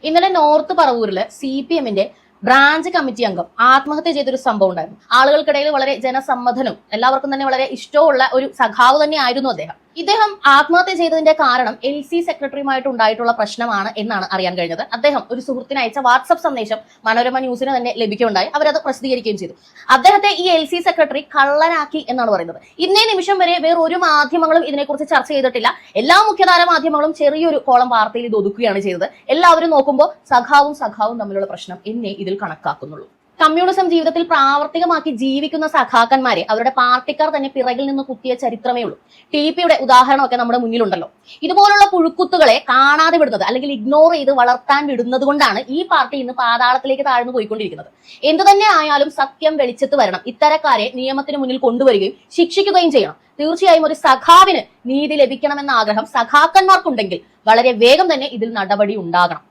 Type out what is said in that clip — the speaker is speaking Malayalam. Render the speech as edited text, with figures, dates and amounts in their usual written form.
ഇന്നലെ നോർത്ത് പറവൂരില് CPM-ന്റെ ബ്രാഞ്ച് കമ്മിറ്റി അംഗം ആത്മഹത്യ ചെയ്തൊരു സംഭവം ഉണ്ടായിരുന്നു. ആളുകൾക്കിടയിൽ വളരെ ജനസമ്മതനും എല്ലാവർക്കും തന്നെ വളരെ ഇഷ്ടമുള്ള ഒരു സഖാവ് തന്നെയായിരുന്നു അദ്ദേഹം. ഇദ്ദേഹം ആത്മഹത്യ ചെയ്തതിന്റെ കാരണം LC സെക്രട്ടറിയുമായിട്ട് ഉണ്ടായിട്ടുള്ള പ്രശ്നമാണ് എന്നാണ് അറിയാൻ കഴിഞ്ഞത്. അദ്ദേഹം ഒരു സുഹൃത്തിന് അയച്ച വാട്സ്ആപ്പ് സന്ദേശം മനോരമ ന്യൂസിന് തന്നെ ലഭിക്കുകയുണ്ടായി. അവരത് പ്രസിദ്ധീകരിക്കുകയും ചെയ്തു. അദ്ദേഹത്തെ ഈ LC സെക്രട്ടറി കള്ളനാക്കി എന്നാണ് പറയുന്നത്. ഇന്നേ നിമിഷം വരെ വേറൊരു മാധ്യമങ്ങളും ഇതിനെക്കുറിച്ച് ചർച്ച ചെയ്തിട്ടില്ല. എല്ലാ മുഖ്യധാര മാധ്യമങ്ങളും ചെറിയൊരു കോളം വാർത്തയിൽ ഇത് ഒതുക്കുകയാണ് ചെയ്തത്. എല്ലാവരും നോക്കുമ്പോൾ സഖാവും തമ്മിലുള്ള പ്രശ്നം എന്നേ ഇതിൽ കണക്കാക്കുന്നുള്ളൂ. കമ്മ്യൂണിസം ജീവിതത്തിൽ പ്രാവർത്തികമാക്കി ജീവിക്കുന്ന സഖാക്കന്മാരെ അവരുടെ പാർട്ടിക്കാർ തന്നെ പിറകിൽ നിന്ന് കുത്തിയ ചരിത്രമേ ഉള്ളൂ. TP-യുടെ ഉദാഹരണമൊക്കെ നമ്മുടെ മുന്നിലുണ്ടല്ലോ. ഇതുപോലുള്ള പുഴുക്കുത്തുകളെ കാണാതെ വിടുന്നത് അല്ലെങ്കിൽ ഇഗ്നോർ ചെയ്ത് വളർത്താൻ വിടുന്നത് കൊണ്ടാണ് ഈ പാർട്ടി ഇന്ന് പാതാളത്തിലേക്ക് താഴ്ന്നു പോയിക്കൊണ്ടിരിക്കുന്നത്. എന്തു തന്നെ ആയാലും സത്യം വെളിച്ചത്ത് വരണം. ഇത്തരക്കാരെ നിയമത്തിന് മുന്നിൽ കൊണ്ടുവരികയും ശിക്ഷിക്കുകയും ചെയ്യണം. തീർച്ചയായും ഒരു സഖാവിന് നീതി ലഭിക്കണമെന്ന ആഗ്രഹം സഖാക്കന്മാർക്കുണ്ടെങ്കിൽ വളരെ വേഗം തന്നെ ഇതിൽ നടപടി ഉണ്ടാകണം.